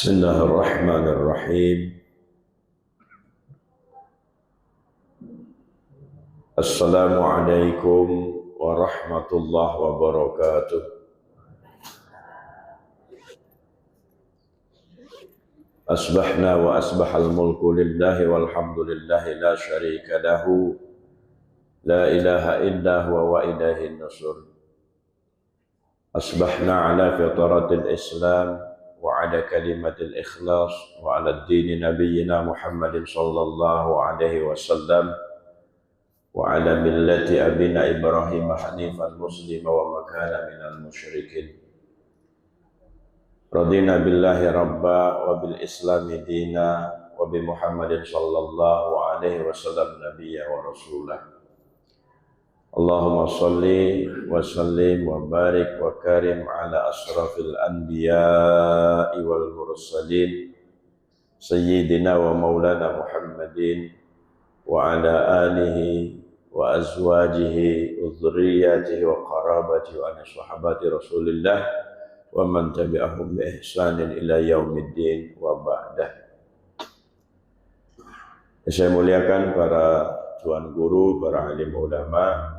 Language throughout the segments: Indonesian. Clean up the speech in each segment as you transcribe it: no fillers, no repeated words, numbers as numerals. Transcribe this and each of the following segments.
Bismillahirrahmanirrahim. Assalamualaikum warahmatullahi wabarakatuh. Asbahna wa asbahal mulku lillahi walhamdulillahi la syarika lahu la ilaha illa huwa wa ilaihin nusur. Asbahna ala fitratil Islam wa ala kalimatil ikhlas wa ala dini nabiyyina Muhammadin sallallahu alaihi wasallam wa ala millati abina Ibrahim hanifan muslima wa makana minal musyrikin. Radina billahi rabba wa bil islami dina wa bi Muhammadin sallallahu alaihi wasallam nabiyya wa rasulah. Allahumma salli wa sallim wa barik wa karim ala asrafil anbiya'i wal mursalin sayyidina wa maulana Muhammadin wa ala alihi wa azwajihi wa dhurriyyatihi wa qarabatihi wa sahabati Rasulillah wa man tabi'ahum bi ihsanin ila yaumiddin wa ba'dah. Saya muliakan para tuan guru, para alim ulama,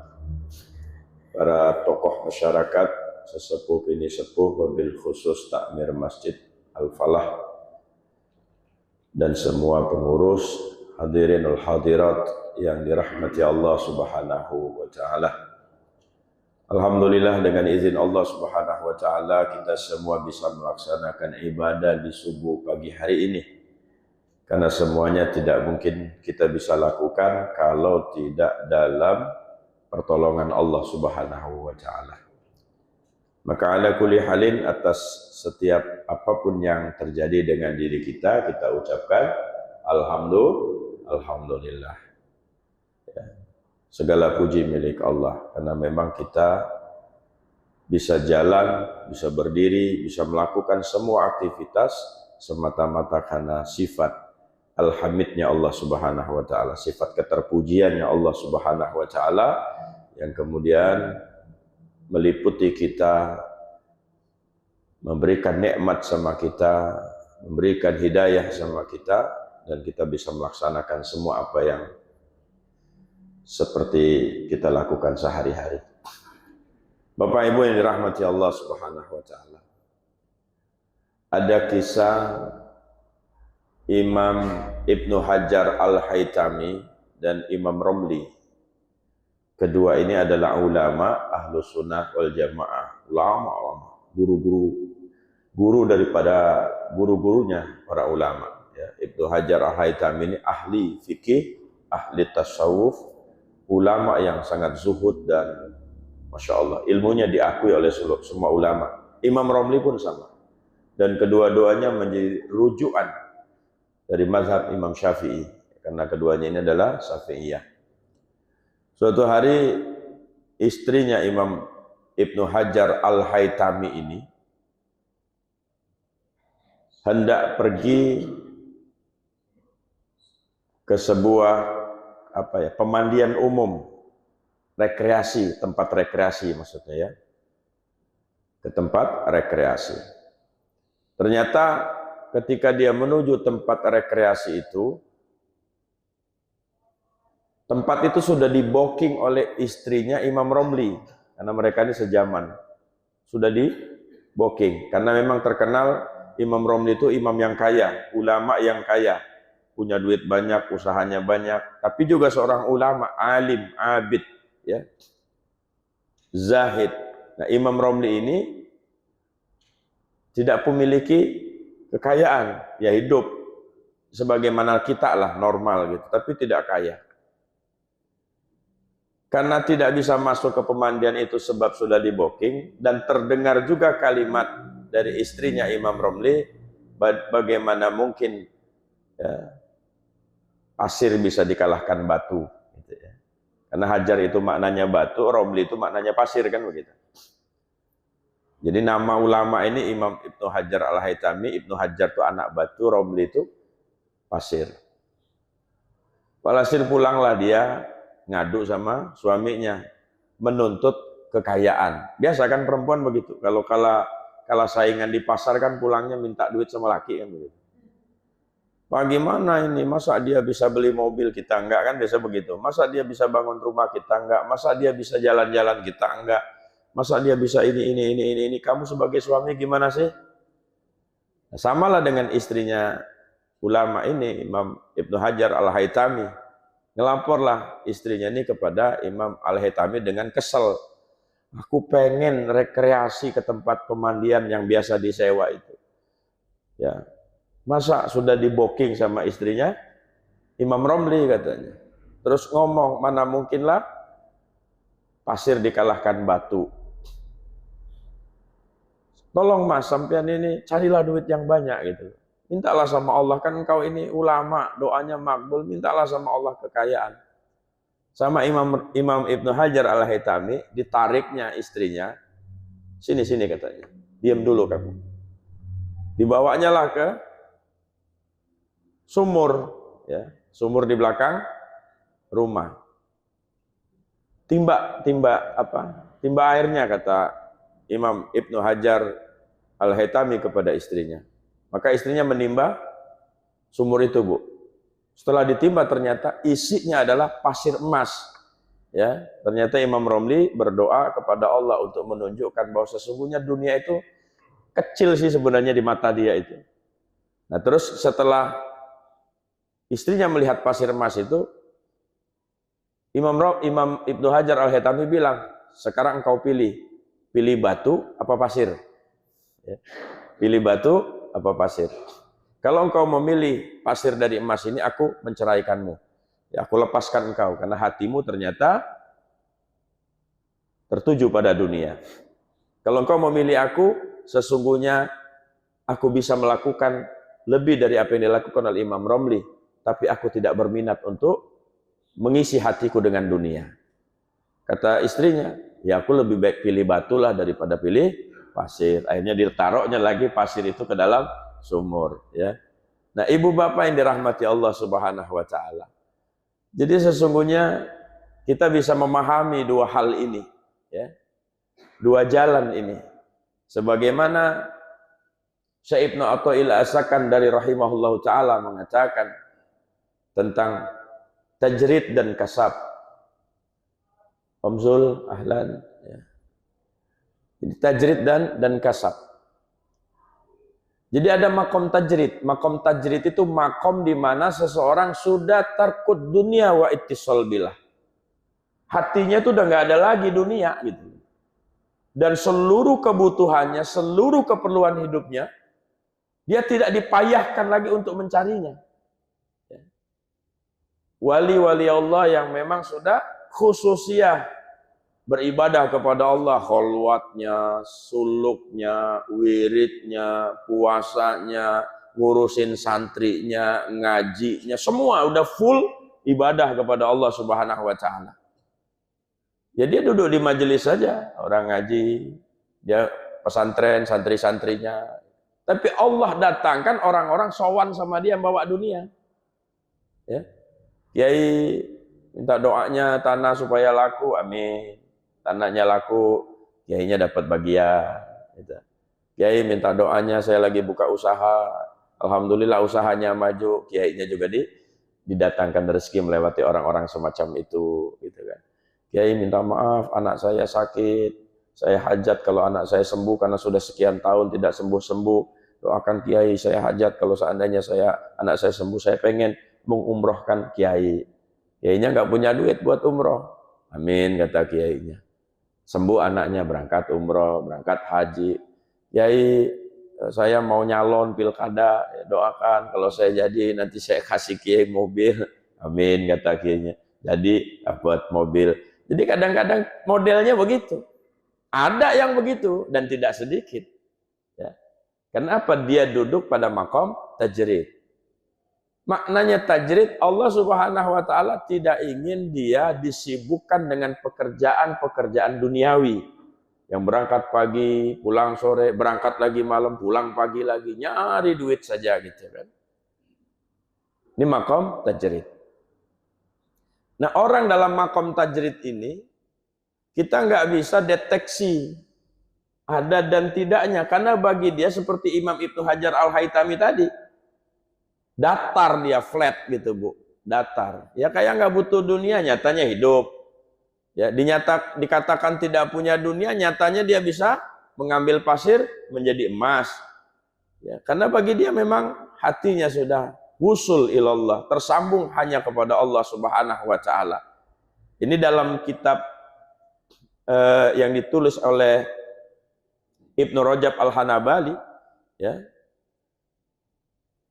para tokoh masyarakat, sesepuh bini sepuh, wabil khusus takmir Masjid Al-Falah, dan semua pengurus, hadirin wal hadirat yang dirahmati Allah Subhanahu wa Ta'ala. Alhamdulillah, dengan izin Allah Subhanahu wa Ta'ala kita semua bisa melaksanakan ibadah di subuh pagi hari ini, karena semuanya tidak mungkin kita bisa lakukan kalau tidak dalam pertolongan Allah Subhanahu wa Ta'ala. Maka ala kulli halin, atas setiap apapun yang terjadi dengan diri kita, kita ucapkan alhamdulillah. Ya. Segala puji milik Allah, karena memang kita bisa jalan, bisa berdiri, bisa melakukan semua aktivitas semata-mata karena sifat alhamidnya Allah Subhanahu wa Ta'ala, sifat keterpujiannya Allah Subhanahu wa Ta'ala, yang kemudian meliputi kita, memberikan nikmat sama kita, memberikan hidayah sama kita, dan kita bisa melaksanakan semua apa yang seperti kita lakukan sehari-hari. Bapak Ibu yang dirahmati Allah Subhanahu wa Ta'ala, ada kisah Imam Ibnu Hajar Al-Haytami dan Imam Romli. Kedua ini adalah ulama Ahlus Sunnah wal Jamaah, ulama, guru daripada guru-gurunya para ulama. Ya, Ibnu Hajar Al-Haytami ini ahli fikih, ahli tasawuf, ulama yang sangat zuhud dan Masya Allah, ilmunya diakui oleh semua ulama. Imam Romli pun sama, dan kedua-duanya menjadi rujukan dari mazhab Imam Syafi'i, karena keduanya ini adalah Syafi'iyah. Suatu hari istrinya Imam Ibnu Hajar Al-Haytami ini hendak pergi ke sebuah pemandian umum, rekreasi, tempat rekreasi maksudnya ya, ke tempat rekreasi. Ternyata ketika dia menuju tempat rekreasi itu, tempat itu sudah di-booking oleh istrinya Imam Romli, karena mereka ini sejaman. Sudah di-booking, karena memang terkenal Imam Romli itu imam yang kaya, ulama yang kaya, punya duit banyak, usahanya banyak, tapi juga seorang ulama, alim, abid, ya, zahid. Nah, Imam Romli ini tidak memiliki kekayaan, ya hidup sebagaimana kita lah, normal gitu, tapi tidak kaya. Karena tidak bisa masuk ke pemandian itu sebab sudah di-booking, dan terdengar juga kalimat dari istrinya Imam Romli, bagaimana mungkin ya, pasir bisa dikalahkan batu gitu ya. Karena Hajar itu maknanya batu, Romli itu maknanya pasir, kan begitu. Jadi nama ulama ini Imam Ibnu Hajar Al-Haytami, Ibnu Hajar itu anak batu, Romli itu pasir. Walhasil pulanglah dia ngadu sama suaminya, menuntut kekayaan. Biasa kan perempuan begitu, kalau kalau saingan di pasar kan pulangnya minta duit sama laki kan begitu. Bagaimana ini? Masa dia bisa beli mobil kita enggak, kan biasa begitu. Masa dia bisa bangun rumah kita enggak? Masa dia bisa jalan-jalan kita enggak? Masa dia bisa ini. Kamu sebagai suami gimana sih? Nah, samalah dengan istrinya ulama ini, Imam Ibnu Hajar Al-Haytami. Ngelaporlah istrinya ini kepada Imam Al-Haytami dengan kesel. Aku pengen rekreasi ke tempat pemandian yang biasa disewa itu. Ya. Masa sudah di booking sama istrinya Imam Romli katanya. Terus ngomong, mana mungkinlah pasir dikalahkan batu. Tolong mas, sampean ini carilah duit yang banyak gitu. Mintalah sama Allah, kan engkau ini ulama, doanya makbul, mintalah sama Allah kekayaan. Sama Imam Ibnu Hajar Al-Haytami, ditariknya istrinya, sini katanya, diam dulu kamu. Dibawanya lah ke sumur, ya, sumur di belakang rumah. Timba airnya, kata Imam Ibnu Hajar Al-Haytami kepada istrinya. Maka istrinya menimba sumur itu, Bu. Setelah ditimba ternyata isinya adalah pasir emas. Ya, ternyata Imam Romli berdoa kepada Allah untuk menunjukkan bahwa sesungguhnya dunia itu kecil sih sebenarnya di mata dia itu. Nah, terus setelah istrinya melihat pasir emas itu, Imam Ibnu Hajar Al-Haytami bilang, sekarang engkau pilih batu apa pasir? Ya. Pilih batu apa pasir? Kalau engkau memilih pasir dari emas ini, aku menceraikanmu. Ya, aku lepaskan engkau karena hatimu ternyata tertuju pada dunia. Kalau engkau memilih aku, sesungguhnya aku bisa melakukan lebih dari apa yang dilakukan oleh Imam Romli, tapi aku tidak berminat untuk mengisi hatiku dengan dunia. Kata istrinya, ya aku lebih baik pilih batu lah daripada pilih pasir. Akhirnya ditaruhnya lagi pasir itu ke dalam sumur. Ya. Nah, ibu bapak yang dirahmati Allah Subhanahu wa Ta'ala. Jadi sesungguhnya kita bisa memahami dua hal ini, ya, dua jalan ini. Sebagaimana Syekh Ibnu Athaillah As-Sakandari rahimahullahu ta'ala mengatakan tentang tajrid dan kasab. Om Zul, ahlan. Ya. Jadi tajrid dan kasab. Jadi ada makom tajrid. Makom tajrid itu makom di mana seseorang sudah tarkud dunia wa ittisal billah. Hatinya itu udah nggak ada lagi dunia gitu. Dan seluruh kebutuhannya, seluruh keperluan hidupnya, dia tidak dipayahkan lagi untuk mencarinya. Wali-wali Allah yang memang sudah khususiyah beribadah kepada Allah, kholwatnya, suluknya, wiridnya, puasanya, ngurusin santrinya, ngajinya, semua udah full ibadah kepada Allah Subhanahu wa Ta'ala. Ya dia duduk di majelis saja, orang ngaji, dia pesantren, santri-santrinya. Tapi Allah datangkan orang-orang sowan sama dia bawa dunia. Ya. Kiai minta doanya tanah supaya laku, amin. Tanahnya laku, kiainya dapat bagian. Gitu. Kiai minta doanya, saya lagi buka usaha, alhamdulillah usahanya maju, kiainya juga didatangkan rezeki melewati orang-orang semacam itu. Gitu kan. Kiai minta maaf, anak saya sakit, saya hajat kalau anak saya sembuh karena sudah sekian tahun tidak sembuh-sembuh. Doakan kiai, saya hajat kalau seandainya anak saya sembuh, saya pengen mengumrohkan kiai. Kiainya nggak punya duit buat umroh. Amin, kata kiainya. Sembuh anaknya, berangkat umroh, berangkat haji. Kiai, saya mau nyalon pilkada, doakan kalau saya jadi nanti saya kasih kiai mobil. Amin, kata kiainya. Jadi dapat mobil. Jadi kadang-kadang modelnya begitu. Ada yang begitu dan tidak sedikit. Ya. Kenapa dia duduk pada makom tajrid? Maknanya tajrid, Allah Subhanahu wa Ta'ala tidak ingin dia disibukkan dengan pekerjaan-pekerjaan duniawi. Yang berangkat pagi, pulang sore, berangkat lagi malam, pulang pagi lagi, nyari duit saja gitu kan. Ini makom tajrid. Nah, orang dalam makom tajrid ini kita nggak bisa deteksi Ada dan tidaknya, karena bagi dia seperti Imam Ibnu Hajar Al-Haytami tadi, datar dia, flat gitu Bu, datar. Ya kayak nggak butuh dunia, nyatanya hidup. Ya dikatakan tidak punya dunia, nyatanya dia bisa mengambil pasir menjadi emas. Ya, karena bagi dia memang hatinya sudah wusul ilallah, tersambung hanya kepada Allah Subhanahu wa taala. Ini dalam kitab yang ditulis oleh Ibnu Rajab Al-Hanabali, ya,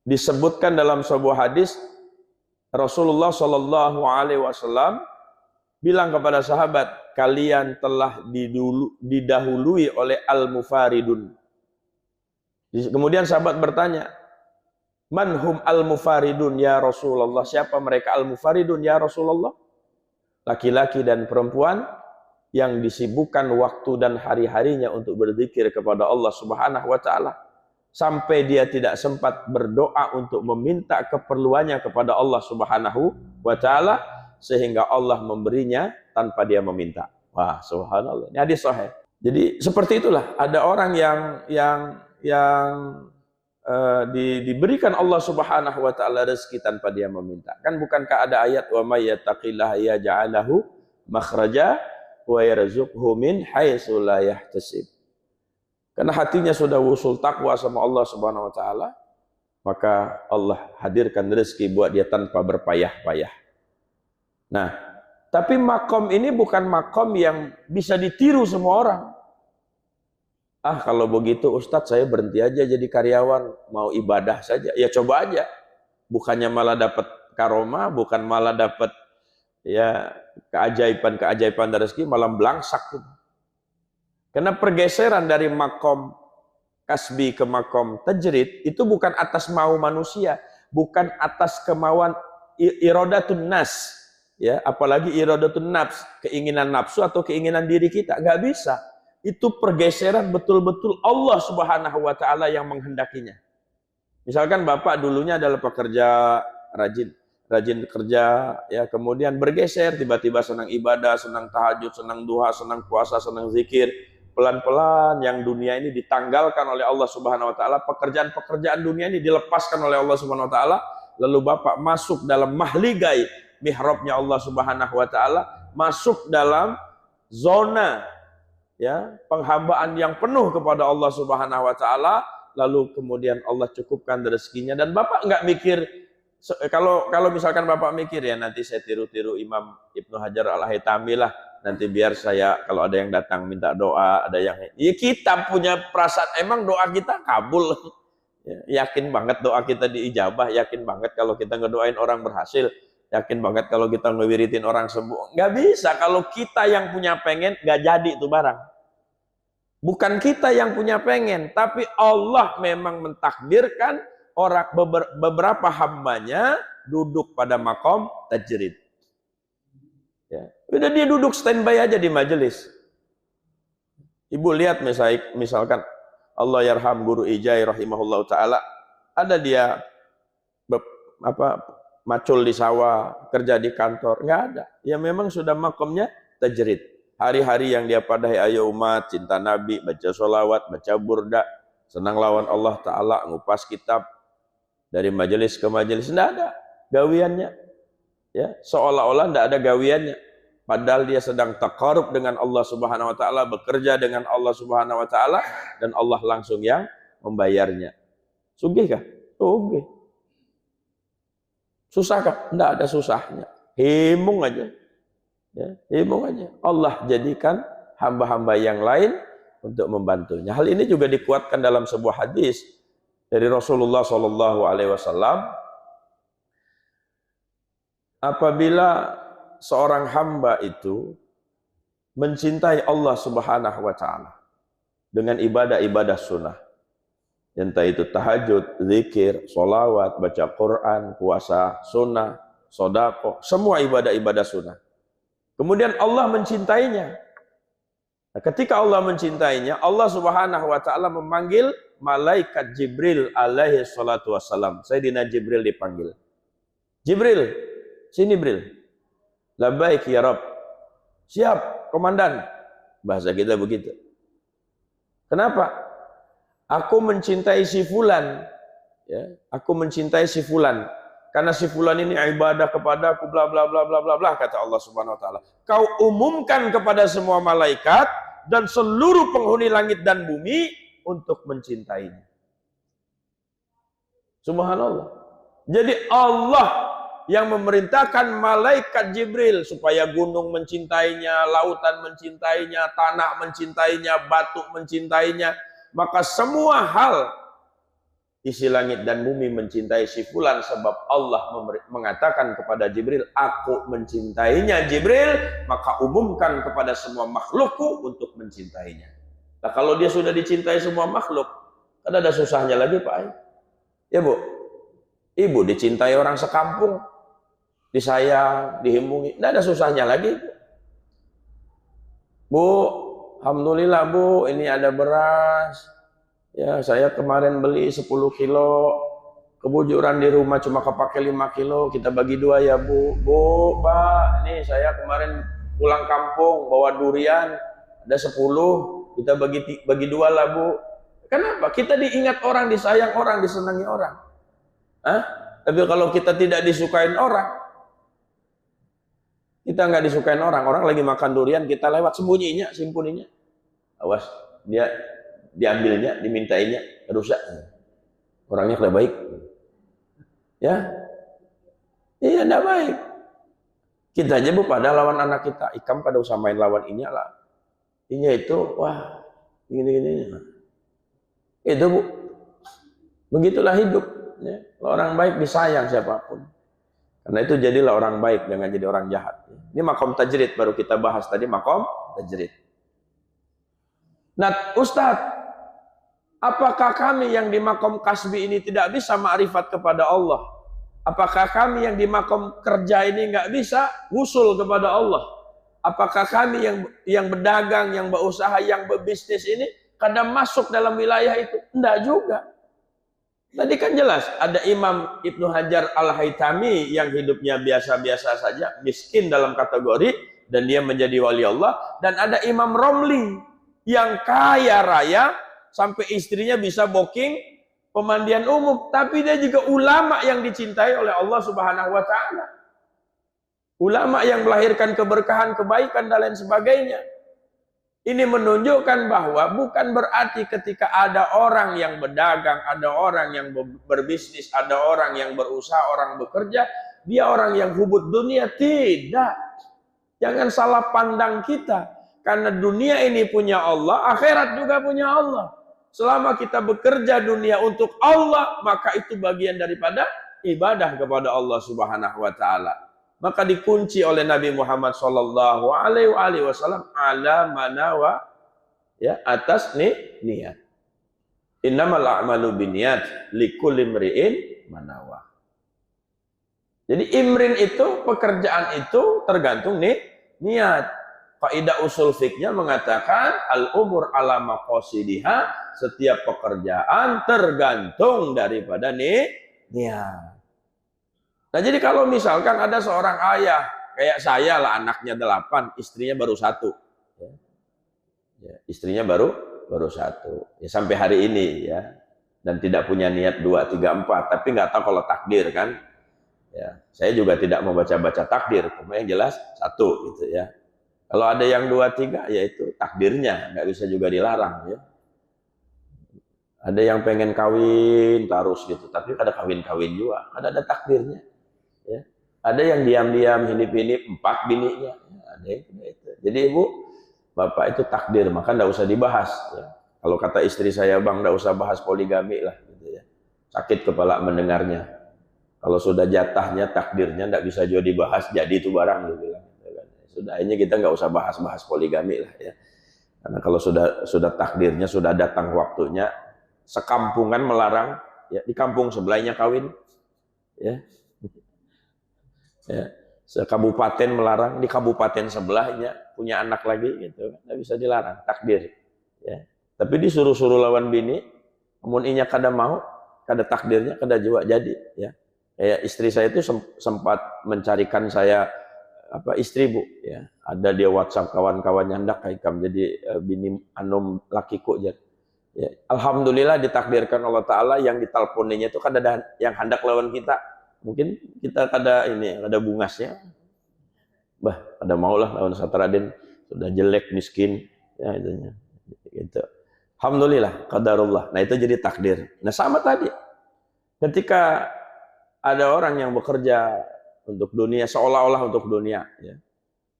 disebutkan dalam sebuah hadis Rasulullah Shallallahu Alaihi Wasallam bilang kepada sahabat, kalian telah didahului oleh al-mufaridun. Kemudian sahabat bertanya, manhum al-mufaridun ya Rasulullah, siapa mereka al-mufaridun ya Rasulullah? Laki-laki dan perempuan yang disibukkan waktu dan hari-harinya untuk berzikir kepada Allah Subhanahu wa taala sampai dia tidak sempat berdoa untuk meminta keperluannya kepada Allah Subhanahu wa taala sehingga Allah memberinya tanpa dia meminta. Wah, subhanallah. Ini hadis sahih. Jadi seperti itulah ada orang yang diberikan Allah Subhanahu wa taala rezeki tanpa dia meminta. Kan bukankah ada ayat wa may yattaqillaha yaj'alahu makhraja wa yarzuqhu min haitsu la yahtasib. Karena hatinya sudah wusul takwa sama Allah Subhanahu wa taala, maka Allah hadirkan rezeki buat dia tanpa berpayah-payah. Nah, tapi makom ini bukan makom yang bisa ditiru semua orang. Ah, kalau begitu Ustadz saya berhenti aja jadi karyawan, mau ibadah saja. Ya coba aja. Bukannya malah dapat karomah, bukan malah dapat ya keajaiban dari rezeki, malah belangsak. Karena pergeseran dari makom kasbi ke makom tajrid itu bukan atas mau manusia, bukan atas kemauan iradatun nas, ya, apalagi iradatun nafs, keinginan nafsu atau keinginan diri kita, nggak bisa. Itu pergeseran betul-betul Allah Subhanahu wa taala yang menghendakinya. Misalkan Bapak dulunya adalah pekerja rajin kerja, ya, kemudian bergeser, tiba-tiba senang ibadah, senang tahajud, senang duha, senang puasa, senang zikir. Pelan-pelan yang dunia ini ditanggalkan oleh Allah Subhanahu wa taala, pekerjaan-pekerjaan dunia ini dilepaskan oleh Allah Subhanahu wa taala, lalu Bapak masuk dalam mahligai mihrabnya Allah Subhanahu wa taala, masuk dalam zona, ya, penghambaan yang penuh kepada Allah Subhanahu wa taala, lalu kemudian Allah cukupkan rezekinya dan Bapak nggak mikir. Kalau misalkan Bapak mikir ya nanti saya tiru-tiru Imam Ibnu Hajar Al-Haytami lah, nanti biar saya kalau ada yang datang minta doa, ada yang ya kita punya perasaan emang doa kita kabul. Ya, yakin banget doa kita diijabah, yakin banget kalau kita ngedoain orang berhasil, yakin banget kalau kita ngewiritin orang sembuh. Nggak bisa kalau kita yang punya pengen nggak jadi itu barang. Bukan kita yang punya pengen, tapi Allah memang mentakdirkan orang beberapa hambanya duduk pada makom tajrid. Ya, udah dia duduk standby aja di majelis. Ibu lihat misalkan Allah yarham guru Ijai rahimahullah taala, ada dia macul di sawah, kerja di kantor, nggak ada. Ya memang sudah makomnya tajrid. Hari-hari yang dia padahi, ayo umat, cinta Nabi, baca sholawat, baca burda, senang lawan Allah taala, ngupas kitab dari majelis ke majelis, nggak ada gawiannya. Ya, seolah-olah nggak ada gawiannya. Padahal dia sedang taqarrub dengan Allah Subhanahu wa taala, bekerja dengan Allah Subhanahu wa taala, dan Allah langsung yang membayarnya. Sugih kah? Sugih. Susah kah? Enggak ada susahnya. Himung aja. Ya, himung aja. Allah jadikan hamba-hamba yang lain untuk membantunya. Hal ini juga dikuatkan dalam sebuah hadis dari Rasulullah Shallallahu alaihi wasallam. Apabila seorang hamba itu mencintai Allah Subhanahu wa taala dengan ibadah-ibadah sunnah, entah itu tahajud, zikir, sholawat, baca Quran, puasa sunnah, sedekah, semua ibadah-ibadah sunnah. Kemudian Allah mencintainya. Nah, ketika Allah mencintainya, Allah Subhanahu wa taala memanggil malaikat Jibril alaihi salatu wassalam. Sayyidina Jibril dipanggil. Jibril, sini Jibril. Labbaik ya Rabb. Siap, komandan. Bahasa kita begitu. Kenapa? Aku mencintai si fulan, ya, aku mencintai si fulan karena si fulan ini ibadah kepadaku, bla bla bla bla bla bla, kata Allah Subhanahu wa taala. Kau umumkan kepada semua malaikat dan seluruh penghuni langit dan bumi untuk mencintainya. Subhanallah. Jadi Allah yang memerintahkan malaikat Jibril supaya gunung mencintainya, lautan mencintainya, tanah mencintainya, batu mencintainya. Maka semua hal isi langit dan bumi mencintai si fulan sebab Allah mengatakan kepada Jibril, aku mencintainya Jibril, maka umumkan kepada semua makhlukku untuk mencintainya. Nah, kalau dia sudah dicintai semua makhluk, kan ada susahnya lagi Pak. Ya Bu, ibu dicintai orang sekampung, disayang, dihimpungi, tidak ada susahnya lagi. Bu, alhamdulillah Bu, ini ada beras. Ya, saya kemarin beli 10 kilo, kebujuran di rumah cuma kepake 5 kilo, kita bagi 2 ya Bu. Bu, Pak, ini saya kemarin pulang kampung, bawa durian, ada 10, kita bagi 2 lah Bu. Kenapa? Kita diingat orang, disayang orang, disenangi orang. Hah? Tapi kalau kita tidak disukain orang, kita nggak disukain orang, orang lagi makan durian, kita lewat sembunyinya, simpuninya. Awas, dia diambilnya, dimintainya, rusak. Orangnya tidak baik. Ya, iya tidak baik. Kita aja Bu pada lawan anak kita, ikam pada usah main lawan ini lah. Ini itu, wah, gini-gini. Itu Bu, begitulah hidup. Ya. Orang baik disayang siapapun. Karena itu jadilah orang baik, jangan jadi orang jahat. Ini makom tajrid baru kita bahas tadi, makom tajrid. Nah, Ustadz, apakah kami yang di makom kasbi ini tidak bisa ma'rifat kepada Allah? Apakah kami yang di makom kerja ini nggak bisa wusul kepada Allah? Apakah kami yang berdagang, yang berusaha, yang berbisnis ini kadang masuk dalam wilayah itu? Enggak juga. Tadi kan jelas, ada Imam Ibnu Hajar Al-Haytami yang hidupnya biasa-biasa saja, miskin dalam kategori, dan dia menjadi wali Allah. Dan ada Imam Romli yang kaya raya, sampai istrinya bisa booking pemandian umum. Tapi dia juga ulama yang dicintai oleh Allah Subhanahu wa Ta'ala. Ulama yang melahirkan keberkahan, kebaikan, dan lain sebagainya. Ini menunjukkan bahwa bukan berarti ketika ada orang yang berdagang, ada orang yang berbisnis, ada orang yang berusaha, orang bekerja, dia orang yang hubud dunia. Tidak. Jangan salah pandang kita. Karena dunia ini punya Allah, akhirat juga punya Allah. Selama kita bekerja dunia untuk Allah, maka itu bagian daripada ibadah kepada Allah Subhanahu wa Ta'ala. Maka dikunci oleh Nabi Muhammad sallallahu alaihi wasallam ala manawa, ya, atas niat. Innamal a'malu binniyat likulli imri'in manawa. Jadi imrin itu, pekerjaan itu tergantung niat. Kaidah usul fiknya mengatakan al-umur ala maqasidiha, setiap pekerjaan tergantung daripada niat. Nah, jadi kalau misalkan ada seorang ayah, kayak saya lah, anaknya 8, istrinya baru 1. Ya, istrinya baru 1. Ya, sampai hari ini ya. Dan tidak punya niat 2, 3, 4. Tapi nggak tahu kalau takdir kan. Ya, saya juga tidak mau baca-baca takdir. Cuma yang jelas 1 gitu ya. Kalau ada yang 2, 3, ya itu takdirnya. Nggak bisa juga dilarang ya. Ada yang pengen kawin terus gitu. Tapi ada kawin-kawin juga. Ada takdirnya. Ya. Ada yang diam-diam hinip-hinip 4 bininya, ada yang itu. Jadi Ibu, Bapak itu takdir, maka enggak usah dibahas. Ya. Kalau kata istri saya, Bang, enggak usah bahas poligami lah, gitu ya. Sakit kepala mendengarnya. Kalau sudah jatahnya, takdirnya enggak bisa juga dibahas, jadi itu barang, gitu kan. Sudah, ini kita enggak usah bahas poligami lah, ya. Karena kalau sudah takdirnya, sudah datang waktunya, sekampungan melarang, ya, di kampung sebelahnya kawin, ya. Ya, sekabupaten melarang, di kabupaten sebelahnya punya anak lagi gitu, nggak bisa dilarang, takdir. Ya. Tapi disuruh-suruh lawan bini, amun-inya kada mau, kada takdirnya, kada juga jadi. Ya. Kayak istri saya itu sempat mencarikan saya istri Bu. Ya. Ada dia WhatsApp kawan-kawannya hendak kayak jadi bini anum lakiku jadi. Ya, alhamdulillah ditakdirkan Allah Ta'ala yang diteleponinya itu kan ada yang hendak lawan kita. Mungkin kita ada ini, ada bungasnya. Bah, ada maulah lawan Satraden sudah jelek, miskin, ya itunya. Gitu. Alhamdulillah, qadarullah. Nah itu jadi takdir. Nah sama tadi, ketika ada orang yang bekerja untuk dunia, seolah-olah untuk dunia, ya.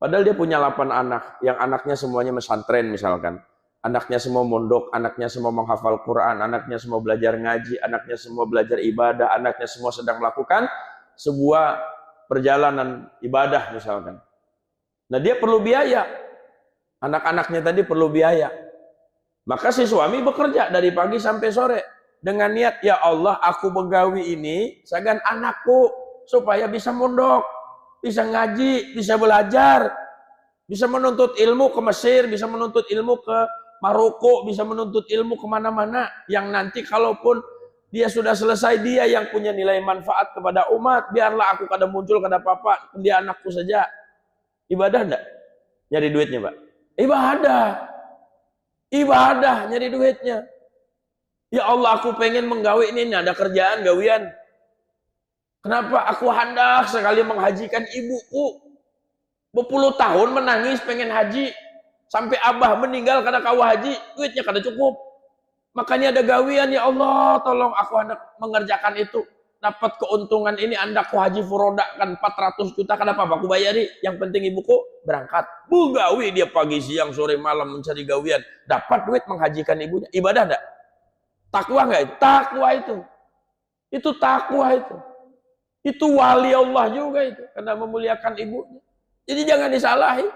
Padahal dia punya 8 anak, yang anaknya semuanya pesantren misalkan. Anaknya semua mondok, anaknya semua menghafal Quran, anaknya semua belajar ngaji, anaknya semua belajar ibadah, anaknya semua sedang melakukan sebuah perjalanan ibadah misalkan. Nah dia perlu biaya, anak-anaknya tadi perlu biaya. Maka si suami bekerja dari pagi sampai sore dengan niat, ya Allah aku begawi ini segan anakku supaya bisa mondok, bisa ngaji, bisa belajar, bisa menuntut ilmu ke Mesir, bisa menuntut ilmu ke Maroko, bisa menuntut ilmu kemana-mana, yang nanti kalaupun dia sudah selesai, dia yang punya nilai manfaat kepada umat. Biarlah aku kada muncul, kada apa-apa, dia anakku saja. Ibadah enggak? Nyari duitnya, Pak? Ibadah. Ibadah, nyari duitnya. Ya Allah, aku pengen menggawe ini, ada kerjaan, gawian. Kenapa aku hendak sekali menghajikan ibuku? Berpuluh tahun menangis pengen haji. Sampai abah meninggal karena kawah haji, duitnya kada cukup. Makanya ada gawian, ya Allah, tolong aku hendak mengerjakan itu. Dapat keuntungan ini, andaku haji furoda kan 400 juta, kenapa aku bayari? Yang penting ibuku berangkat. Gawi dia pagi, siang, sore, malam mencari gawian. Dapat duit menghajikan ibunya. Ibadah enggak? Takwa enggak itu? Takwa itu. Itu takwa itu. Itu wali Allah juga itu. Karena memuliakan ibunya. Jadi jangan disalahi.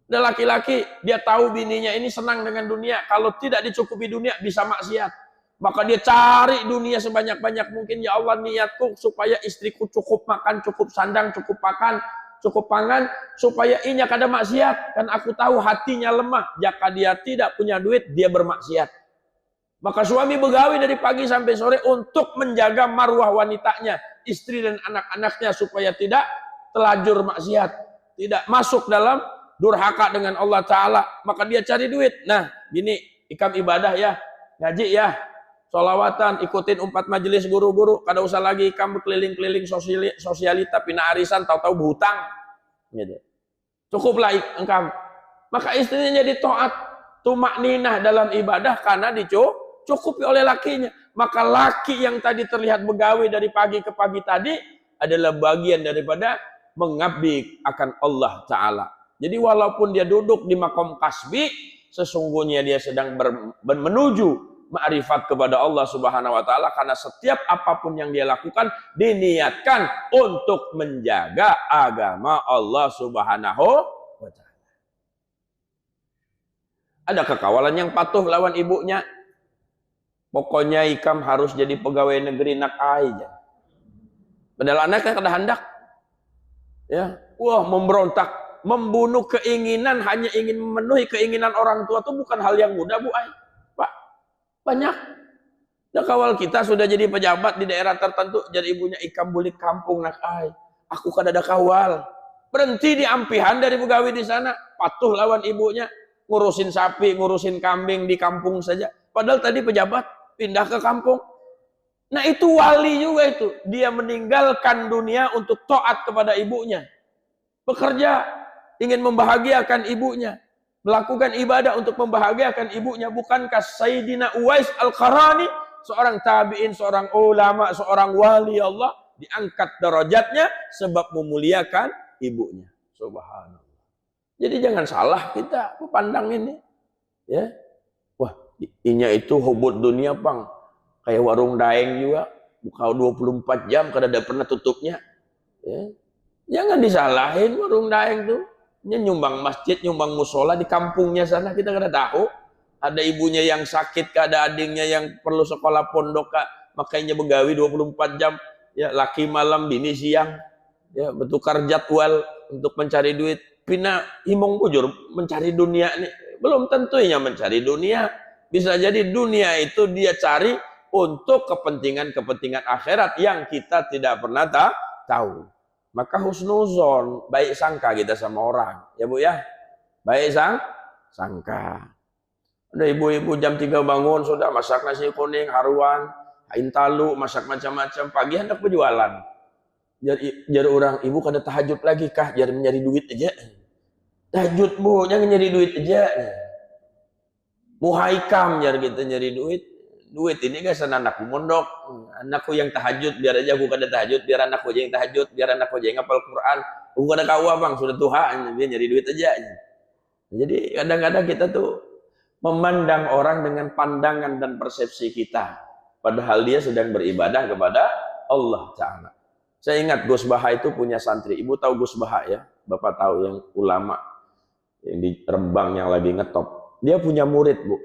Ada laki-laki, dia tahu bininya ini senang dengan dunia. Kalau tidak dicukupi dunia, bisa maksiat. Maka dia cari dunia sebanyak-banyak mungkin. Ya Allah, niatku supaya istriku cukup makan, cukup sandang, cukup makan, cukup pangan. Supaya inya kada maksiat. Kan aku tahu hatinya lemah. Jika dia tidak punya duit, dia bermaksiat. Maka suami begawi dari pagi sampai sore untuk menjaga marwah wanitanya, istri dan anak-anaknya, supaya tidak telajur maksiat. Tidak masuk dalam durhaka dengan Allah Ta'ala. Maka dia cari duit. Nah gini, ikam ibadah ya, ngaji ya, sholawatan, ikutin 4 majelis guru-guru, kada usah lagi ikam berkeliling-keliling sosialita, pina arisan, tahu-tahu berhutang gitu. Cukuplah engkau. Maka istrinya jadi taat, tumak ninah dalam ibadah karena dicukupi oleh lakinya. Maka laki yang tadi terlihat begawi dari pagi ke pagi tadi adalah bagian daripada mengabdi akan Allah Ta'ala. Jadi walaupun dia duduk di makom kasbi, sesungguhnya dia sedang menuju ma'rifat kepada Allah Subhanahu wa Ta'ala, karena setiap apapun yang dia lakukan diniatkan untuk menjaga agama Allah Subhanahu wa Ta'ala. Ada kekawalan yang patuh lawan ibunya. Pokoknya ikam harus jadi pegawai negeri nak aja. Padahal anaknya kada hendak. Ya, wah memberontak. Membunuh keinginan, hanya ingin memenuhi keinginan orang tua itu bukan hal yang mudah, Bu Ai. Pak, banyak. Nah, kawal kita sudah jadi pejabat di daerah tertentu, jadi ibunya ikam bulik kampung nak ai. Aku kada ada kawal. Berhenti di ampihan dari pegawai di sana, patuh lawan ibunya, ngurusin sapi, ngurusin kambing di kampung saja. Padahal tadi pejabat pindah ke kampung. Nah, itu wali juga itu. Dia meninggalkan dunia untuk taat kepada ibunya. Bekerja ingin membahagiakan ibunya, melakukan ibadah untuk membahagiakan ibunya. Bukankah Sayyidina Uwais Al-Qarani, seorang tabi'in, seorang ulama, seorang wali Allah, diangkat derajatnya sebab memuliakan ibunya. Subhanallah. Jadi jangan salah kita pandang ini. Ya, wah, inya itu hubud dunia, Bang. Kayak warung daeng juga, buka 24 jam, kada ada pernah tutupnya. Ya. Jangan disalahin warung daeng tuh. Dia nyumbang masjid, nyumbang musola di kampungnya sana, kita kada tahu. Ada ibunya yang sakit, ada adiknya yang perlu sekolah pondok, makanya begawi 24 jam. Ya, laki malam, bini siang. Ya, bertukar jadwal untuk mencari duit. Pina himong bujur mencari dunia nih. Belum tentunya mencari dunia. Bisa jadi dunia itu dia cari untuk kepentingan-kepentingan akhirat yang kita tidak pernah tahu. Maka husnuzon, baik sangka kita sama orang. Ya Bu ya, baik sangka. Ada ibu-ibu jam 3 bangun sudah masak nasi kuning, haruan, intalu, masak macam-macam. Pagi hendak berjualan. Jar orang, ibu kada tahajud lagi kah? Jar mencari duit aja. Tahajud bu, jangan nyari duit aja. Muhaikam jar kita nyari duit. Duit ini guys, anakku mondok. Anakku yang tahajud, biar aja aku kada tahajud. Biar anakku aja yang tahajud, biar anakku aja yang ngapal Quran. Aku kada kawa bang, sudah Tuhan. Dia nyari duit aja. Jadi kadang-kadang kita tuh memandang orang dengan pandangan dan persepsi kita. Padahal dia sedang beribadah kepada Allah Ta'ala. Saya ingat Gus Baha itu punya santri. Ibu tahu Gus Baha ya? Bapak tahu yang ulama. Yang di Rembang yang lagi ngetop. Dia punya murid bu.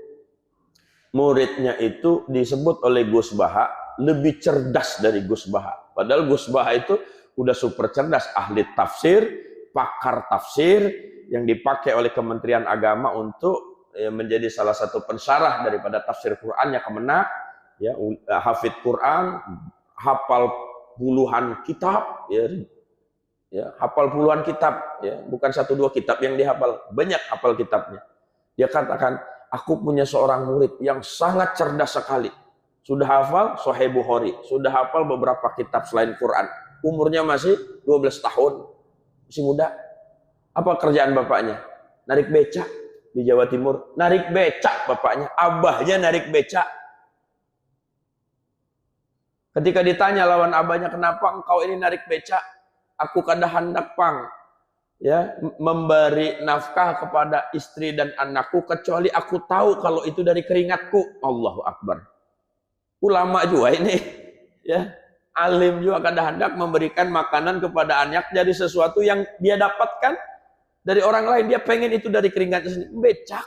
Muridnya itu disebut oleh Gus Baha lebih cerdas dari Gus Baha. Padahal Gus Baha itu udah super cerdas. Ahli tafsir, pakar tafsir yang dipakai oleh Kementerian Agama untuk menjadi salah satu pensyarah daripada tafsir Qurannya Kemenak, ya, hafid Quran, hafal puluhan kitab, ya, hafal puluhan kitab, ya, bukan 1-2 kitab yang dihafal, banyak hafal kitabnya. Dia katakan, aku punya seorang murid yang sangat cerdas sekali, sudah hafal Sahih Bukhari, sudah hafal beberapa kitab selain Quran, umurnya masih 12 tahun, masih muda. Apa kerjaan bapaknya? Narik becak. Di Jawa Timur, narik becak bapaknya, abahnya narik becak. Ketika ditanya lawan abahnya, kenapa engkau ini narik becak? Aku kada hendak pang, ya, memberi nafkah kepada istri dan anakku, kecuali aku tahu kalau itu dari keringatku. Allahu Akbar. Ulama juga ini, ya, alim juga kada hendak memberikan makanan kepada anak dari sesuatu yang dia dapatkan dari orang lain, dia pengen itu dari keringatnya sendiri. Becak.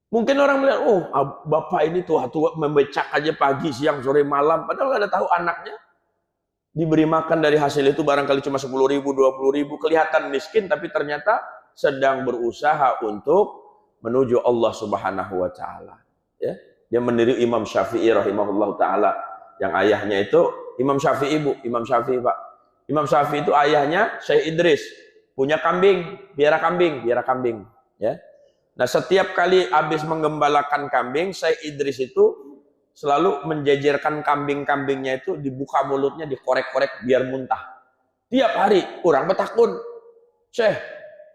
Mungkin orang melihat, oh bapak ini tua-tua membecak aja pagi, siang, sore, malam. Padahal nggak ada tahu anaknya diberi makan dari hasil itu barangkali cuma 10.000, 20.000. Kelihatan miskin, tapi ternyata sedang berusaha untuk menuju Allah Subhanahu Wa Taala. Ya, dia meniru Imam Syafi'i rahimahullah taala, yang ayahnya itu Imam Syafi'i bu, Imam Syafi'i pak. Imam Syafi'i itu ayahnya Syekh Idris. Punya kambing, biara kambing, ya. Nah, setiap kali habis menggembalakan kambing, Syekh Idris itu selalu menjejerkan kambing-kambingnya itu, dibuka mulutnya, dikorek-korek biar muntah. Tiap hari orang bertakun, Syekh,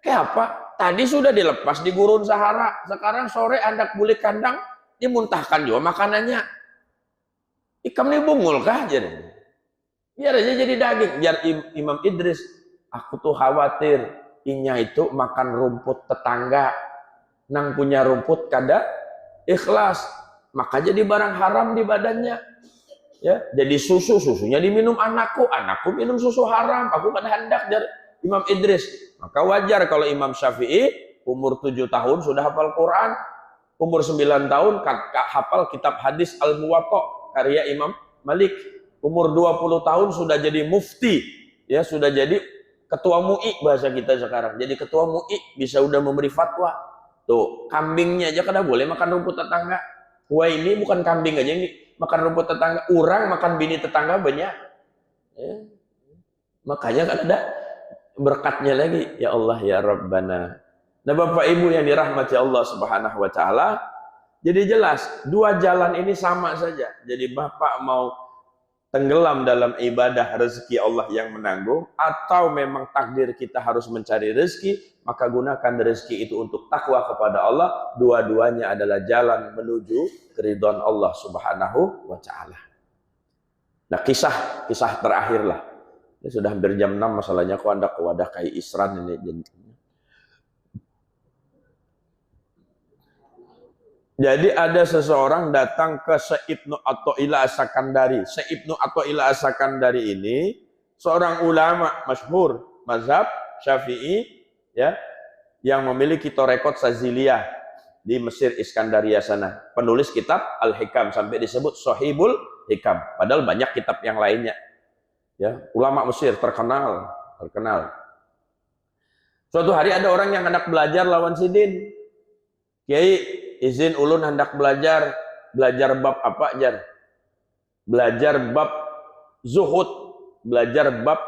kayak apa? Tadi sudah dilepas di gurun Sahara, sekarang sore hendak buli kandang, dimuntahkan juga makanannya. Ikam ini bungul kah? Biar aja jadi daging. Biar Imam Idris, aku tuh khawatir inya itu makan rumput tetangga, nang punya rumput kada ikhlas, maka jadi barang haram di badannya, ya, jadi susunya diminum anakku minum susu haram, aku kada hendak. Dari Imam Idris, maka wajar kalau Imam Syafi'i umur 7 tahun sudah hafal Quran, umur 9 tahun hafal kitab hadis Al-Muwatta karya Imam Malik, umur 20 tahun sudah jadi mufti, ya, sudah jadi ketua MUI bahasa kita sekarang. Jadi ketua MUI bisa udah memberi fatwa. Tuh, kambingnya aja kada boleh makan rumput tetangga. Wah, ini bukan kambing aja ini makan rumput tetangga, orang makan bini tetangga banyak. Ya. Makanya kan ada berkatnya lagi. Ya Allah ya Rabbana. Nah, Bapak Ibu yang dirahmati Allah Subhanahu Wa Taala, jadi jelas dua jalan ini sama saja. Jadi Bapak mau tenggelam dalam ibadah rezeki Allah yang menanggung, atau memang takdir kita harus mencari rezeki, maka gunakan rezeki itu untuk takwa kepada Allah. Dua-duanya adalah jalan menuju keridhaan Allah Subhanahu Wa Taala. Nah, kisah terakhir lah. Ini sudah hampir jam 6, masalahnya kok anda ke wadah kayak Isran ini. Jadi ada seseorang datang ke Syekh Ibnu Athaillah As-Sakandari. Syekh Ibnu Athaillah As-Sakandari ini seorang ulama masyhur mazhab Syafi'i, ya, yang memiliki torekot Saziliyah di Mesir Iskandaria sana. Penulis kitab Al-Hikam, sampai disebut Sahibul Hikam. Padahal banyak kitab yang lainnya. Ya, ulama Mesir terkenal. Suatu hari ada orang yang hendak belajar lawan Sidin. Kiai, izin ulun hendak belajar bab apa, Jar? Belajar bab zuhud, belajar bab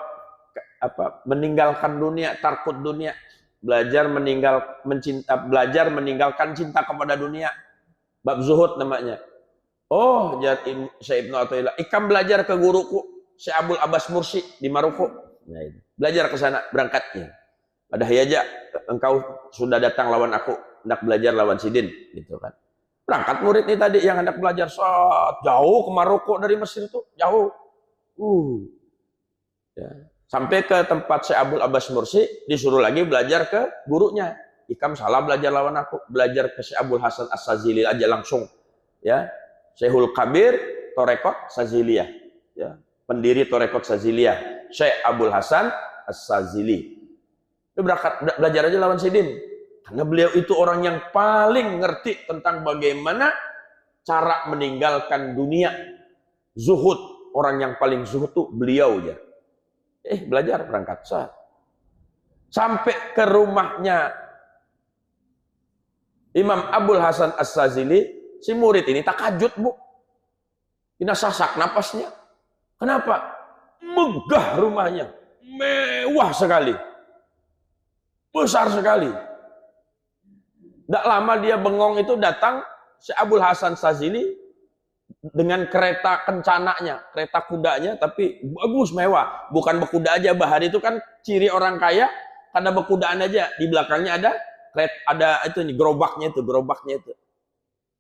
apa? Meninggalkan dunia, tarkut dunia. belajar meninggalkan cinta kepada dunia. Bab zuhud namanya. Oh, jadi Syekh Ibnu Athaillah, ikam belajar ke guruku Syekh Abdul Abbas Mursi di Maroko. Nah, itu. Belajar ke sana berangkatnya. Pada aja engkau sudah datang lawan aku, hendak belajar lawan Sidin, gitu kan. Berangkat murid nih tadi yang hendak belajar jauh ke Maroko dari Mesir tuh, jauh. Ya. Sampai ke tempat Syekh Abdul Abbas Mursi, disuruh lagi belajar ke gurunya. Ikam salah belajar lawan aku, belajar ke Syekh Abdul Hasan As-Sazili aja langsung. Ya. Syekhul Kabir Torekot Saziliyah, ya, pendiri Torekot Saziliyah, Syekh Abdul Hasan As-Sazili. Dia berangkat belajar aja lawan Sidin, karena beliau itu orang yang paling ngerti tentang bagaimana cara meninggalkan dunia, zuhud. Orang yang paling zuhud tuh beliau ya. Belajar berangkat sampai ke rumahnya Imam Abdul Hasan As-Sazili. Si murid ini takajud, Bu. Ini sasak napasnya. Kenapa? Megah rumahnya. Mewah sekali. Besar sekali. Tidak lama dia bengong itu datang si Abdul Hasan Sazili dengan kereta kencananya, kereta kudanya, tapi bagus, mewah. Bukan berkuda aja, bahari itu kan ciri orang kaya, karena berkudaan aja. Di belakangnya ada itu nih, gerobaknya itu.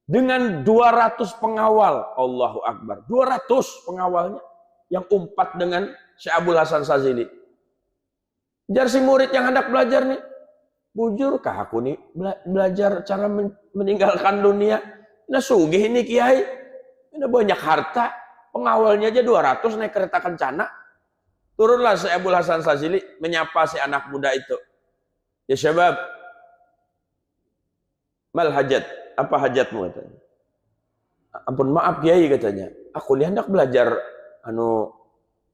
Dengan 200 pengawal, Allahu Akbar, 200 pengawalnya yang umpat dengan Syekh Abdul Hasan Sazili. Jar si murid yang hendak belajar nih, bujurkah aku nih belajar cara meninggalkan dunia? Nah sugih ini kiai, ini banyak harta, pengawalnya aja 200 naik kereta kencana. Turunlah Syekh Abdul Hasan Sazili menyapa si anak muda itu. Ya syabab, mal hajat, apa hajatmu katanya? Ampun maaf kiai katanya, aku ini hendak belajar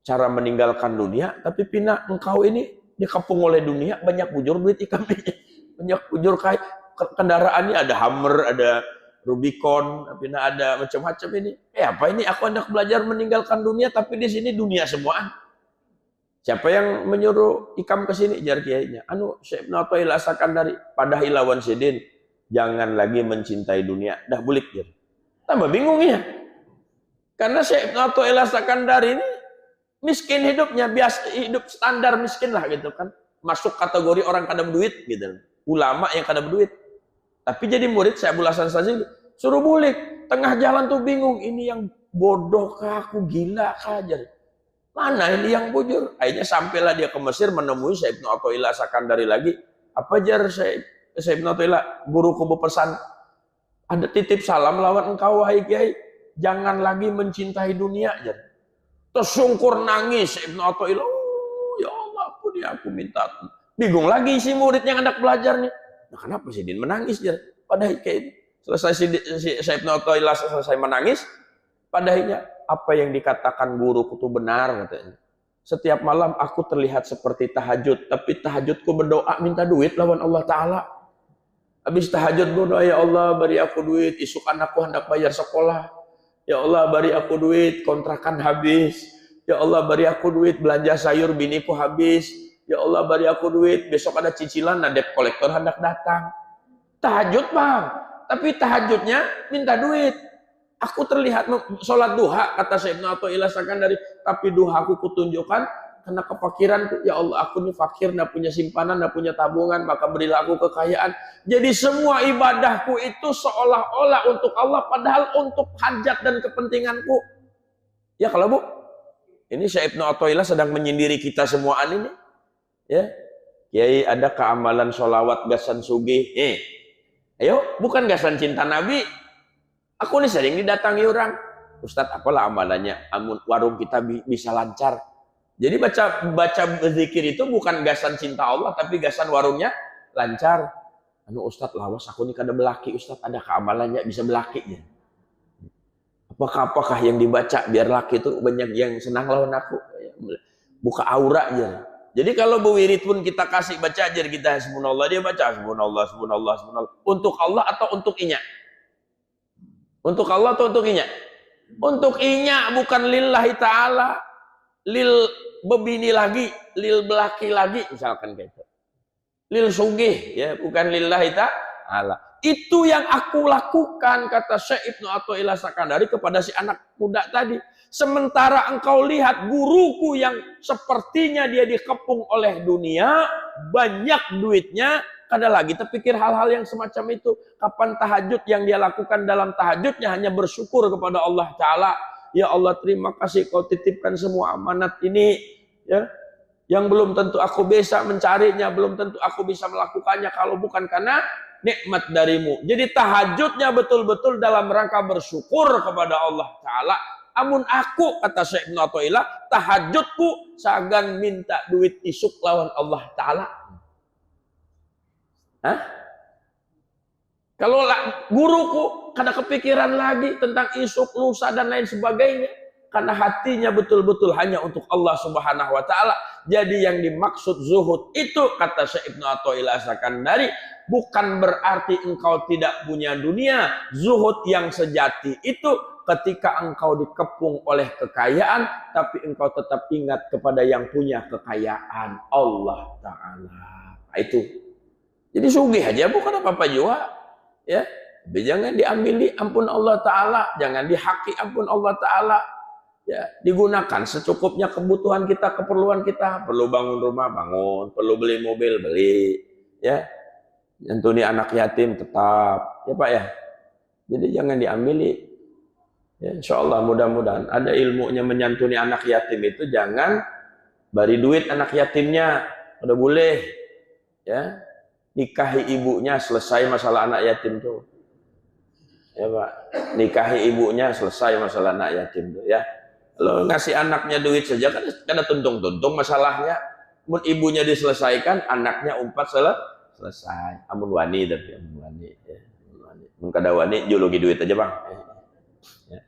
cara meninggalkan dunia, tapi pina engkau ini dikepung oleh dunia, banyak bujur duit ikam ini, banyak bujur kayak kendaraannya ada Hummer, ada Rubicon, pina ada macam-macam ini. Apa ini? Aku hendak belajar meninggalkan dunia, tapi di sini dunia semuaan. Siapa yang menyuruh ikam ke sini? Jar kiainya. Syekh Ibnu Athaillah Sakandari, pada ilawan Sidin. Jangan lagi mencintai dunia. Dah bulik dia. Tambah bingung ya. Karena Syekh Ibnu Athaillah Sakandari ini miskin hidupnya, biasa hidup standar miskin lah gitu kan. Masuk kategori orang kada berduit gitu. Ulama yang kada berduit. Tapi jadi murid Syekh Abdul Hasan Sazili, suruh bulik. Tengah jalan tuh bingung, ini yang bodoh kah aku, gila kah aja. Mana ini yang bujur? Akhirnya sampailah dia ke Mesir menemui Syekh Ibnu Athaillah Sakandari lagi. Apa jar Syekh Ibnu Athaillah, guruku berpesan, ada titip salam lawan engkau wahai kiai, jangan lagi mencintai dunia. Tersungkur nangis Ibnu Athaillah, ya Allah ampuni aku minta. Bingung lagi si murid yang hendak belajar nih. Nah kenapa si Din menangis ya? Pada kayak selesai si Ibnu Athaillah selesai menangis, pada akhirnya apa yang dikatakan guruku itu benar katanya. Setiap malam aku terlihat seperti tahajud, tapi tahajudku berdoa minta duit lawan Allah Ta'ala. Habis tahajud berdoa, ya Allah beri aku duit, isuk anakku hendak bayar sekolah. Ya Allah beri aku duit, kontrakan habis. Ya Allah beri aku duit, belanja sayur biniku habis. Ya Allah beri aku duit, besok ada cicilan, nah debt kolektor hendak datang. Tahajud bang, tapi tahajudnya minta duit. Aku terlihat sholat duha, kata Syekh Ibnu Athaillah Sakandari, tapi duha aku kutunjukkan karena kefakiranku. Ya Allah, aku ini fakir, nggak punya simpanan, nggak punya tabungan, maka berilah aku kekayaan. Jadi semua ibadahku itu seolah-olah untuk Allah, padahal untuk hajat dan kepentinganku. Ya kalau Bu, ini Syekh Ibnu Athaillah sedang menyendiri kita semuaan ini. Ya, Kiai ada keamalan sholawat gasan sugih. Ayo, bukan gasan cinta Nabi. Aku nih sering didatangi orang. Ustadz, apalah amalannya? Warung kita bisa lancar. Jadi baca berzikir itu bukan gasan cinta Allah, tapi gasan warungnya lancar. Ustadz lawas aku nih kada belaki, Ustadz ada keamalannya bisa belaki. Apakah yang dibaca biar laki itu banyak yang senang lawan aku? Buka aura aja. Jadi kalau bewirid pun kita kasih baca aja kita subhanallah, dia baca subhanallah, subhanallah, subhanallah. Untuk Allah atau untuk inya? Untuk Allah atau untuk inya? Untuk inya, bukan lillahi ta'ala. Lil bebini lagi, lil belaki lagi, misalkan kayak itu. lil sugih, ya, bukan lillahi ta'ala. Itu yang aku lakukan, kata Syekh Ibnu Athaillah Sakandari kepada si anak muda tadi. Sementara engkau lihat guruku yang sepertinya dia dikepung oleh dunia, banyak duitnya, kada lagi terpikir hal-hal yang semacam itu. Kapan tahajud yang dia lakukan dalam tahajudnya hanya bersyukur kepada Allah Ta'ala. Ya Allah, terima kasih kau titipkan semua amanat ini, ya, yang belum tentu aku bisa mencarinya, belum tentu aku bisa melakukannya kalau bukan karena nikmat darimu. Jadi tahajudnya betul-betul dalam rangka bersyukur kepada Allah Ta'ala. Amun aku, kata Syekh Ibnu Athaillah, tahajudku sagan minta duit isuk lawan Allah Ta'ala. Hah? Kalau guruku kada kepikiran lagi tentang isuk, lusa dan lain sebagainya, karena hatinya betul-betul hanya untuk Allah Subhanahu wa Ta'ala. Jadi yang dimaksud zuhud itu, kata Syekh Ibnu Athaillah Sakandari, bukan berarti engkau tidak punya dunia. Zuhud yang sejati itu ketika engkau dikepung oleh kekayaan, tapi engkau tetap ingat kepada yang punya kekayaan, Allah Ta'ala. Nah, itu. Jadi sugih aja bukan apa-apa juga. Ya, tapi jangan diambil ampun Allah Ta'ala, jangan dihaki ampun Allah Ta'ala. Ya, digunakan secukupnya kebutuhan kita, keperluan kita. Perlu bangun rumah, bangun. Perlu beli mobil, beli. Ya, nyantuni anak yatim tetap. Ya Pak ya. Jadi jangan diambil. Ya, insya Allah mudah-mudahan ada ilmunya menyantuni anak yatim itu, jangan beri duit anak yatimnya. Udah boleh. Ya. Nikahi ibunya, selesai masalah anak yatim tuh. Ya Pak, nikahi ibunya, selesai masalah anak yatim tuh, ya. Kalau ngasih anaknya duit saja kan ada tuntung-tuntung masalahnya. Mun ibunya diselesaikan, anaknya umpat selesai. Amun wani tapi amun wani, ya. Mun kada wani juluki duit aja Bang. Ya.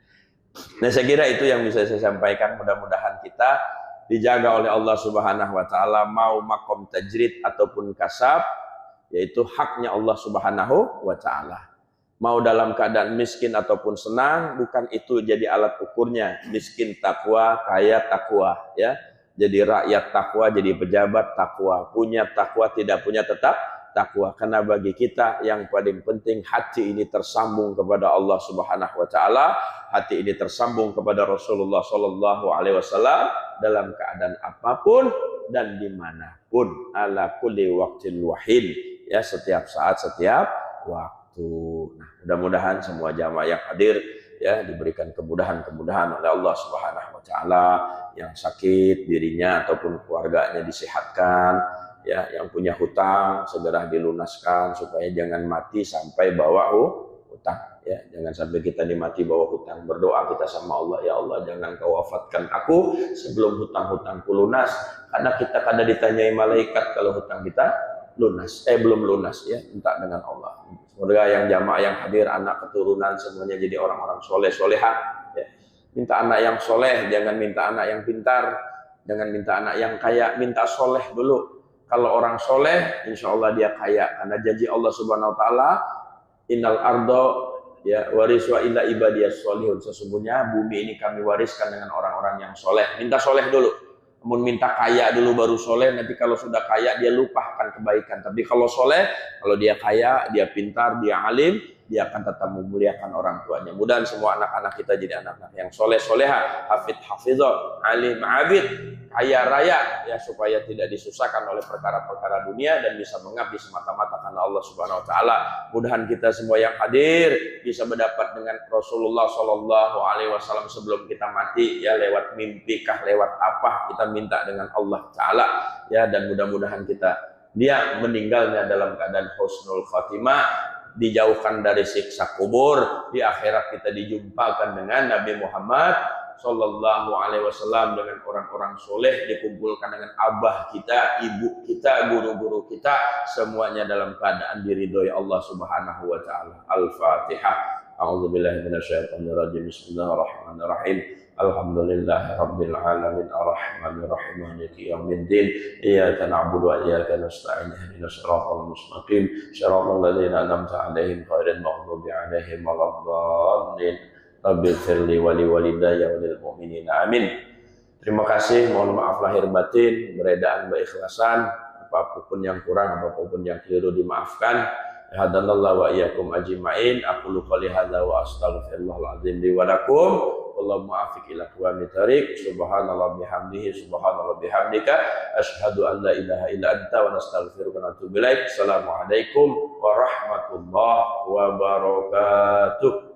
Nah, saya kira itu yang bisa saya sampaikan. Mudah-mudahan kita dijaga oleh Allah Subhanahu wa Ta'ala, mau makom tajrid ataupun kasab, yaitu haknya Allah Subhanahu wa Ta'ala. Mau dalam keadaan miskin ataupun senang, bukan itu jadi alat ukurnya. Miskin takwa, kaya takwa, ya. Jadi rakyat takwa, jadi pejabat takwa. Punya takwa, tidak punya tetap takwa. Karena bagi kita yang paling penting hati ini tersambung kepada Allah Subhanahu wa Ta'ala, hati ini tersambung kepada Rasulullah Sallallahu Alaihi Wasallam dalam keadaan apapun dan dimanapun, ala kulli waqtin wahid, ya, setiap saat, setiap waktu. Nah, mudah-mudahan semua jamaah yang hadir, ya, diberikan kemudahan-kemudahan oleh Allah Subhanahu wa Ta'ala. Yang sakit dirinya ataupun keluarganya disehatkan, ya, yang punya hutang segera dilunaskan supaya jangan mati sampai bawa hutang, ya. Jangan sampai kita dimati bawa hutang. Berdoa kita sama Allah, ya Allah, jangan kau wafatkan aku sebelum hutang-hutangku lunas, karena kita kada ditanyai malaikat kalau hutang kita lunas, belum lunas, ya. Minta dengan Allah. Semoga yang jamaah yang hadir, anak keturunan semuanya jadi orang-orang soleh soleha, ya. Minta anak yang soleh, jangan minta anak yang pintar, jangan minta anak yang kaya, minta soleh dulu. Kalau orang soleh, insya Allah dia kaya, karena janji Allah Subhanahu Wa Taala, innal ardo, ya, wariswa illa ibadiyas solihun. Sesungguhnya bumi ini kami wariskan dengan orang-orang yang soleh. Minta soleh dulu. Namun minta kaya dulu baru soleh, nanti kalau sudah kaya dia lupakan kebaikan. Tapi kalau soleh, kalau dia kaya, dia pintar, dia alim, dia akan tetap memuliakan orang tuanya. Mudah-mudahan semua anak-anak kita jadi anak-anak yang soleh soleha, hafid hafizah, alim abid, kaya raya, ya, supaya tidak disusahkan oleh perkara-perkara dunia dan bisa mengabdi semata-mata karena Allah Subhanahu Wa Taala. Mudah-mudahan kita semua yang hadir bisa mendapat dengan Rasulullah Sallallahu Alaihi Wasallam sebelum kita mati, ya, lewat mimpi kah, lewat apa, kita minta dengan Allah Taala, ya, dan mudah-mudahan kita dia meninggalnya dalam keadaan husnul khatimah, dijauhkan dari siksa kubur, di akhirat kita dijumpakan dengan Nabi Muhammad Sallallahu Alaihi Wasallam dengan orang-orang soleh, dikumpulkan dengan abah kita, ibu kita, guru-guru kita, semuanya dalam keadaan diridhoi Allah Subhanahu Wa Taala. Al-Fatihah. A'udzubillahi minasyaitonirrajim. Bismillahirrahmanirrahim. Alhamdulillahi Rabbil Alamin. Ar-Rahmanir-Rahim. Maliki yaumiddin. Iyyaka na'budu wa iyyaka nasta'in. Ihdinas siratal mustaqim. Shiratal ladzina an'amta 'alaihim ghairil maghdubi 'alaihim waladdallin. Rabbil firli wali walidayya walil mu'minina. Amin. Terima kasih. Mohon maaf lahir batin, beredaan, keikhlasan apapun yang kurang, apapun yang keliru dimaafkan. Hadanallahu wa iyyakum ajma'in. Aqulu qouli hadza wa astaghfirullahal azim li wa lakum. Allahumma afiq ila aqwamit thariq. Subhanallah bihamdihi, subhanallah bihamdika, asyhadu an la ilaha illa anta wa nastaghfiruka wa natubu ilaik. Assalamualaikum warahmatullahi wabarakatuh.